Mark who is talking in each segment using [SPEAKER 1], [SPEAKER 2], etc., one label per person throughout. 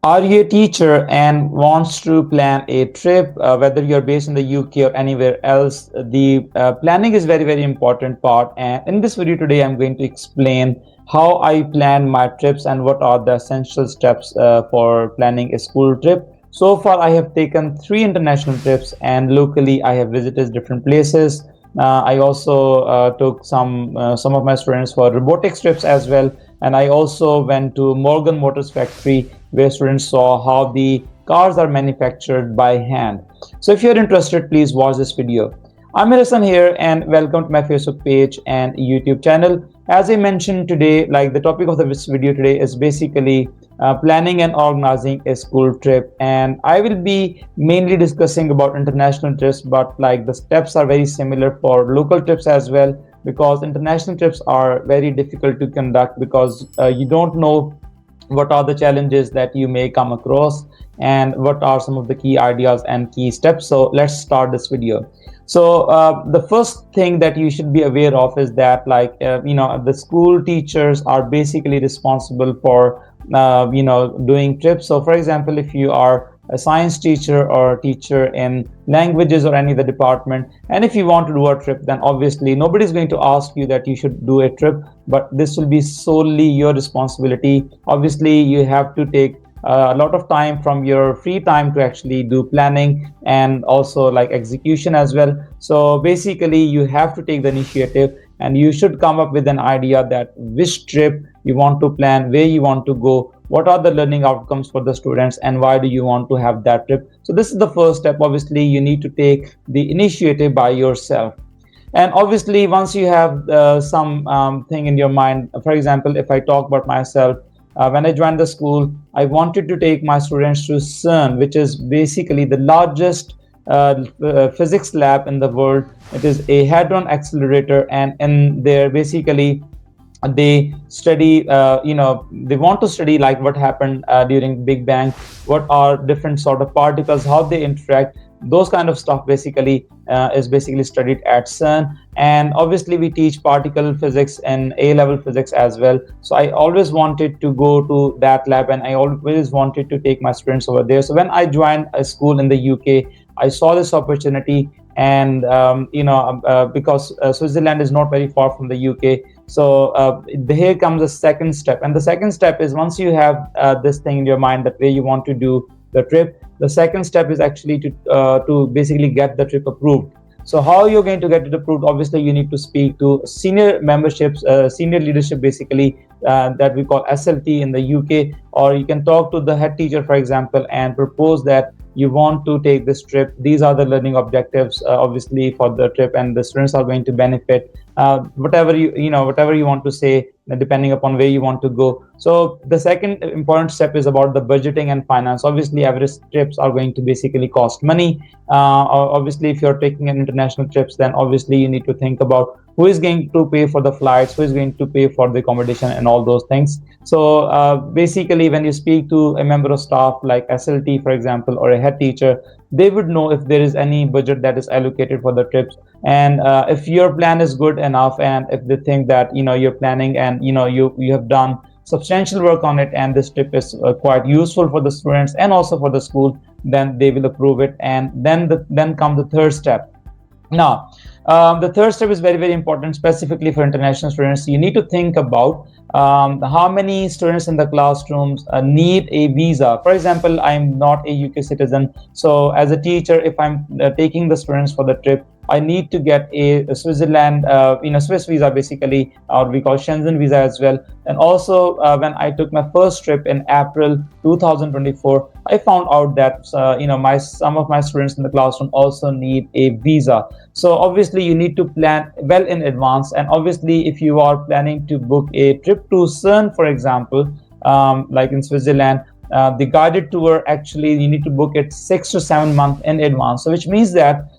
[SPEAKER 1] Are you a teacher and wants to plan a trip, whether you're based in the UK or anywhere else? The planning is very important part. And in this video today, I'm going to explain how I plan my trips and what are the essential steps for planning a school trip. So far, I have taken 3 international trips, and locally, I have visited different places. I also took some of my students for robotics trips as well, and I also went to Morgan Motors factory where students saw how the cars are manufactured by hand. So if you're interested, please watch this video. I'm Harrison here, and welcome to my Facebook page and YouTube channel. As I mentioned today, like the topic of this video today is basically planning and organizing a school trip, and I will be mainly discussing about international trips, but like the steps are very similar for local trips as well, because international trips are very difficult to conduct because you don't know what are the challenges that you may come across and what are some of the key ideas and key steps. So let's start this video. So the first thing that you should be aware of is that the school teachers are basically responsible for doing trips. So for example, if you are a science teacher or a teacher in languages or any other department, and if you want to do a trip, then obviously nobody's going to ask you that you should do a trip, but this will be solely your responsibility. Obviously you have to take a lot of time from your free time to actually do planning and also like execution as well. So basically you have to take the initiative, and you should come up with an idea that which trip you want to plan, where you want to go, what are the learning outcomes for the students, and why do you want to have that trip. So this is the first step. Obviously you need to take the initiative by yourself. And obviously once you have some thing in your mind, for example, if I talk about myself, when I joined the school, I wanted to take my students to CERN, which is basically the largest physics lab in the world. It is a hadron accelerator, and in there basically they study they want to study like what happened during Big Bang, what are different sort of particles, how they interact. Those kind of stuff basically is basically studied at CERN. And obviously we teach particle physics and A-level physics as well. So I always wanted to go to that lab, and I always wanted to take my students over there. So when I joined a school in the UK, I saw this opportunity, and because Switzerland is not very far from the UK. So here comes the second step. And the second step is, once you have this thing in your mind that where you want to do the trip, the second step is actually to basically get the trip approved. So how you're going to get it approved? Obviously you need to speak to senior memberships, senior leadership basically, that we call SLT in the UK, or you can talk to the head teacher, for example, and propose that you want to take this trip. These are the learning objectives obviously for the trip, and the students are going to benefit. Whatever you want to say, depending upon where you want to go. So the second important step is about the budgeting and finance. Obviously average trips are going to basically cost money. Obviously if you're taking an international trips, then obviously you need to think about who is going to pay for the flights, who is going to pay for the accommodation and all those things. So basically when you speak to a member of staff like SLT, for example, or a head teacher, they would know if there is any budget that is allocated for the trips. And if your plan is good enough, and if they think that you're planning and you have done substantial work on it, and this trip is quite useful for the students and also for the school, then they will approve it. And then comes the third step. Now the third step is very important, specifically for international students. You need to think about how many students in the classrooms need a visa. For example, I'm not a UK citizen, so as a teacher, if I'm taking the students for the trip, I need to get a Switzerland, Swiss visa basically, or we call Shenzhen visa as well. And also when I took my first trip in April 2024, I found out that some of my students in the classroom also need a visa. So obviously you need to plan well in advance. And obviously if you are planning to book a trip to CERN, for example, like in Switzerland, the guided tour, actually you need to book it 6 to 7 months in advance. So which means that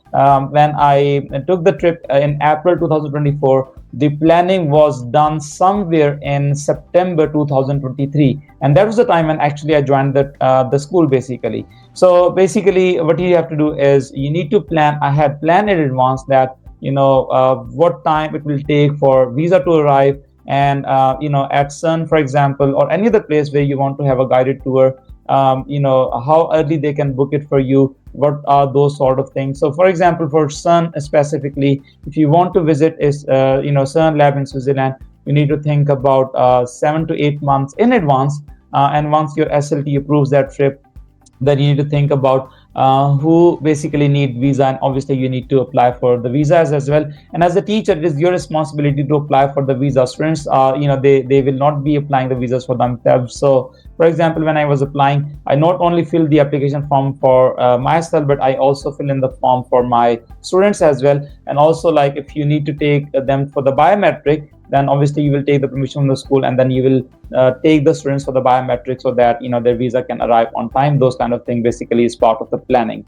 [SPEAKER 1] when I took the trip in April 2024, the planning was done somewhere in September 2023, and that was the time when actually I joined the school basically. So basically what you have to do is you need to plan ahead, plan in advance that what time it will take for visa to arrive. And at CERN, for example, or any other place where you want to have a guided tour, how early they can book it for you, what are those sort of things. So for example, for CERN specifically, if you want to visit is CERN lab in Switzerland, you need to think about 7 to 8 months in advance. And once your SLT approves that trip, then you need to think about who basically need visa, and obviously you need to apply for the visas as well. And as a teacher, it is your responsibility to apply for the visa. Students, they will not be applying the visas for themselves. So for example, when I was applying, I not only filled the application form for myself, but I also fill in the form for my students as well. And also, like, if you need to take them for the biometric, then obviously you will take the permission from the school, and then you will take the students for the biometrics so that their visa can arrive on time. Those kind of thing basically is part of the planning.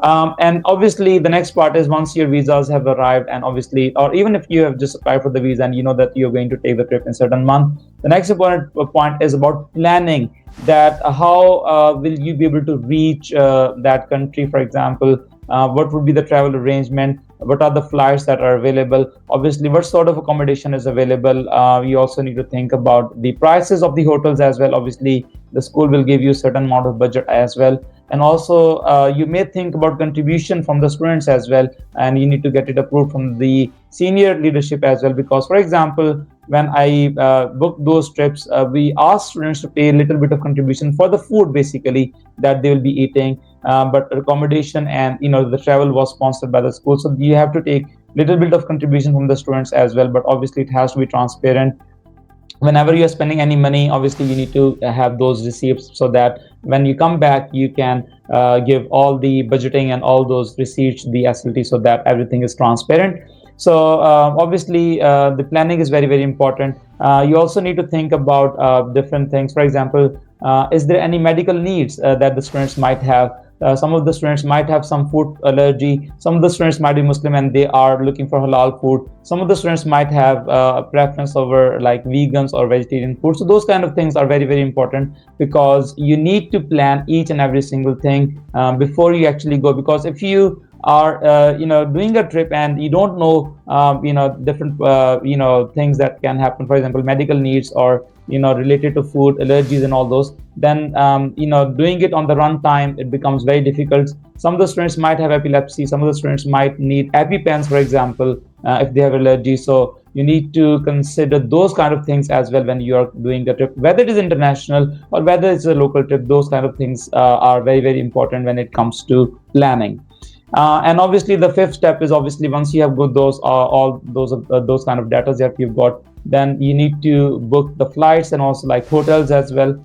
[SPEAKER 1] And obviously the next part is, once your visas have arrived, and obviously, or even if you have just applied for the visa and you know that you're going to take the trip in a certain month, the next important point is about planning, that how will you be able to reach that country. For example, what would be the travel arrangement, what are the flights that are available, obviously what sort of accommodation is available. You also need to think about the prices of the hotels as well. Obviously the school will give you a certain amount of budget as well. And also you may think about contribution from the students as well, and you need to get it approved from the senior leadership as well. Because for example, when I booked those trips, we asked students to pay a little bit of contribution for the food basically that they will be eating, but accommodation and the travel was sponsored by the school. So you have to take little bit of contribution from the students as well, but obviously it has to be transparent. Whenever you're spending any money, obviously you need to have those receipts, so that when you come back you can give all the budgeting and all those receipts to the SLT, so that everything is transparent. So obviously the planning is very, very important. You also need to think about different things. For example, is there any medical needs that the students might have? Some of the students might have some food allergy. Some of the students might be Muslim and they are looking for halal food. Some of the students might have a preference over like vegans or vegetarian food. So those kind of things are very, very important, because you need to plan each and every single thing before you actually go. Because if you are doing a trip and you don't know different things that can happen, for example medical needs, or related to food allergies and all those, then doing it on the run time, it becomes very difficult. Some of the students might have epilepsy, some of the students might need EpiPens, for example, if they have allergy. So you need to consider those kind of things as well when you are doing the trip, whether it is international or whether it's a local trip. Those kind of things are very, very important when it comes to planning. And obviously the fifth step is, obviously once you have got those all those kind of data that you've got, then you need to book the flights and also like hotels as well.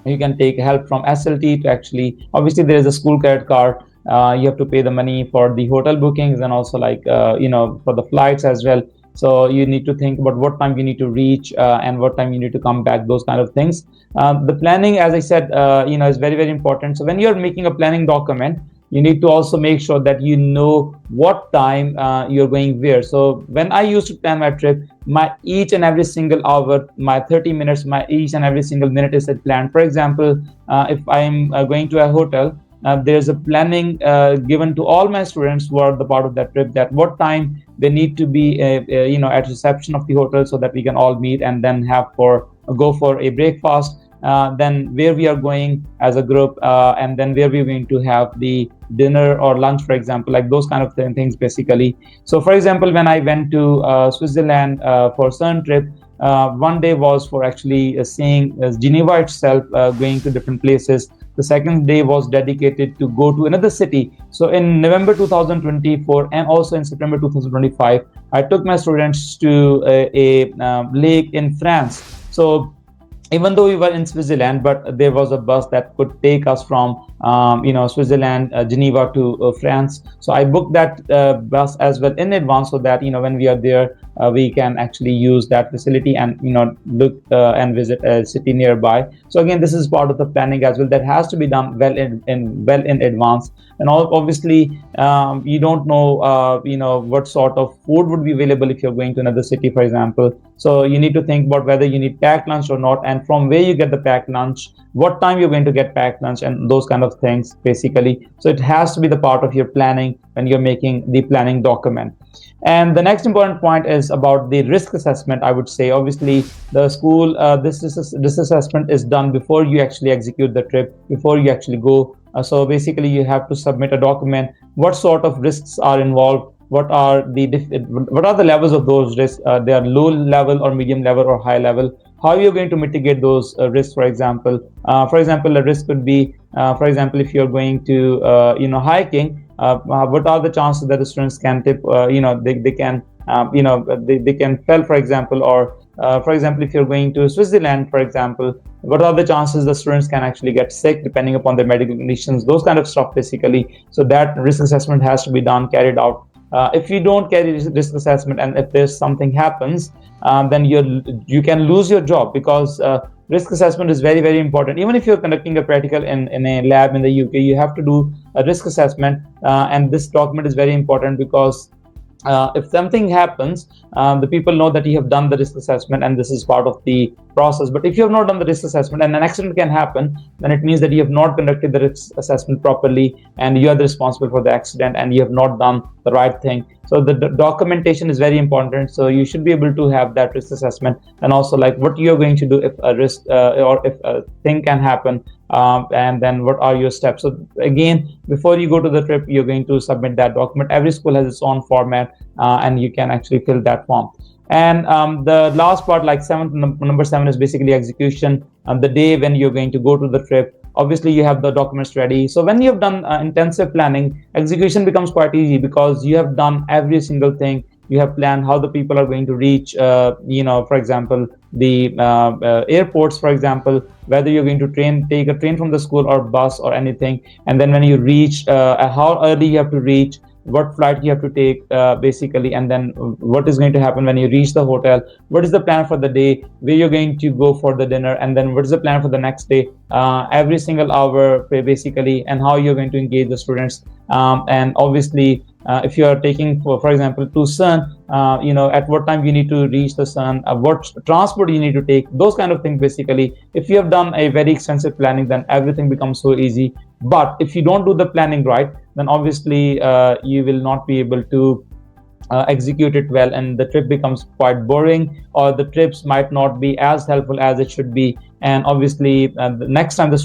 [SPEAKER 1] You can take help from SLT to actually, obviously there is a school credit card. You have to pay the money for the hotel bookings and also like for the flights as well. So you need to think about what time you need to reach and what time you need to come back, those kind of things. The planning, as I said, is very, very important. So when you're making a planning document, you need to also make sure that you know what time you're going where. So when I used to plan my trip, my each and every single hour, my 30 minutes, my each and every single minute is planned. For example, if I'm going to a hotel, there's a planning given to all my students who are the part of that trip, that what time they need to be at reception of the hotel, so that we can all meet and then go for a breakfast. Then where we are going as a group, and then where we're going to have the dinner or lunch, for example, like those kind of things basically. So for example, when I went to Switzerland for CERN trip, one day was for actually seeing Geneva itself, going to different places. The second day was dedicated to go to another city. So in November 2024 and also in September 2025, I took my students to a lake in France. So even though we were in Switzerland, but there was a bus that could take us from Switzerland, Geneva to France. So I booked that bus as well in advance, so that when we are there, we can actually use that facility and look and visit a city nearby. So again, this is part of the planning as well, that has to be done well in advance. And obviously you don't know what sort of food would be available if you're going to another city, for example. So you need to think about whether you need packed lunch or not, and from where you get the packed lunch, what time you're going to get packed lunch, and those kind of things basically. So it has to be the part of your planning when you're making the planning document. And the next important point is about the risk assessment. I would say, obviously, the school this assessment is done before you actually execute the trip, before you actually go. So basically, you have to submit a document. What sort of risks are involved? What are the levels of those risks? They are low level or medium level or high level. How are you going to mitigate those risks? For example, a risk could be, for example, if you're going to hiking, what are the chances that the students can tip, they can they can fell, for example, or for example, if you're going to Switzerland, for example, what are the chances the students can actually get sick depending upon their medical conditions, those kind of stuff basically. So that risk assessment has to be done, carried out. If you don't carry risk assessment, and if there's something happens, then you can lose your job, because risk assessment is very, very important. Even if you're conducting a practical in a lab in the UK, you have to do a risk assessment, and this document is very important, because if something happens, the people know that you have done the risk assessment, and this is part of the process. But if you have not done the risk assessment and an accident can happen, then it means that you have not conducted the risk assessment properly, and you are responsible for the accident, and you have not done the right thing. So the documentation is very important. So you should be able to have that risk assessment, and also like what you're going to do if a risk or if a thing can happen, and then what are your steps. So again, before you go to the trip, you're going to submit that document. Every school has its own format, and you can actually fill that form. And the last part, like number 7, is basically execution. The day when you're going to go to the trip, obviously you have the documents ready. So when you have done intensive planning, execution becomes quite easy, because you have done every single thing. You have planned how the people are going to reach, for example, the airports, for example, whether you're going to take a train from the school or bus or anything. And then when you reach, how early you have to reach, what flight you have to take, basically, and then what is going to happen when you reach the hotel, what is the plan for the day, where you're going to go for the dinner, and then what is the plan for the next day, every single hour basically, and how you're going to engage the students. And obviously, if you are taking, for example, to Sun, at what time you need to reach the Sun, what transport you need to take, those kind of things basically. If you have done a very extensive planning, then everything becomes so easy. But if you don't do the planning right, then obviously you will not be able to execute it well, and the trip becomes quite boring, or the trips might not be as helpful as it should be. And obviously the next time the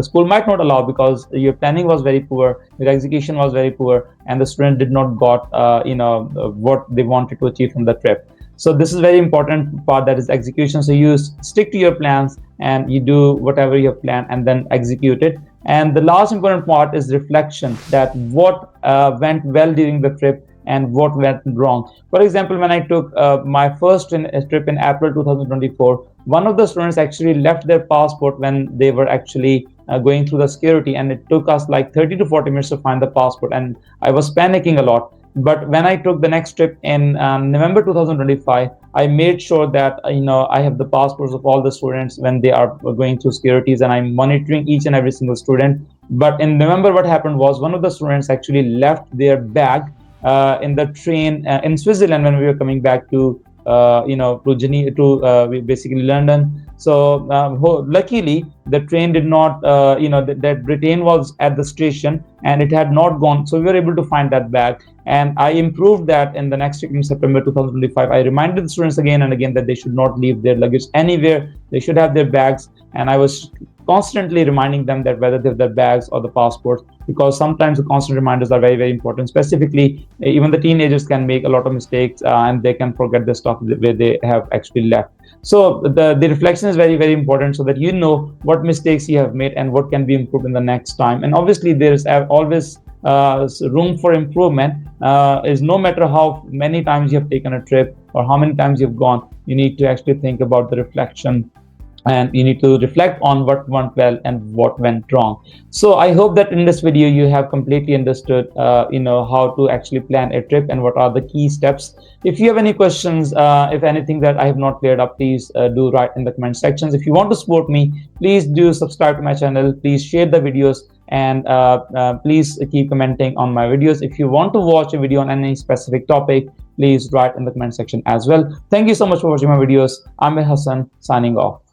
[SPEAKER 1] school might not allow, because your planning was very poor, your execution was very poor, and the student did not got what they wanted to achieve from the trip. So this is very important part, that is execution. So you stick to your plans, and you do whatever you have planned, and then execute it. And the last important part is reflection, that what went well during the trip and what went wrong. For example, when I took my first trip in April 2024, one of the students actually left their passport when they were actually going through the security, and it took us like 30 to 40 minutes to find the passport, and I was panicking a lot. But when I took the next trip in November 2025, I made sure that I have the passports of all the students when they are going through securities, and I'm monitoring each and every single student. But in November, what happened was one of the students actually left their bag in the train in Switzerland when we were coming back to to Geneva, to basically London. So luckily the train did not, that train was at the station and it had not gone. So we were able to find that bag. And I improved that in the next week in September 2025. I reminded the students again and again that they should not leave their luggage anywhere. They should have their bags. And I was constantly reminding them that whether they have their bags or the passports, because sometimes the constant reminders are very, very important. Specifically, even the teenagers can make a lot of mistakes and they can forget the stuff where they have actually left. So the reflection is very, very important, so that you know what mistakes you have made and what can be improved in the next time. And obviously there is always room for improvement. Is no matter how many times you have taken a trip or how many times you've gone, you need to actually think about the reflection, and you need to reflect on what went well and what went wrong. So I hope that in this video you have completely understood how to actually plan a trip and what are the key steps. If you have any questions, if anything that I have not cleared up, please do write in the comment sections. If you want to support me, please do subscribe to my channel, please share the videos, and please keep commenting on my videos. If you want to watch a video on any specific topic, please write in the comment section as well. Thank you so much for watching my videos. I'm Hassan signing off.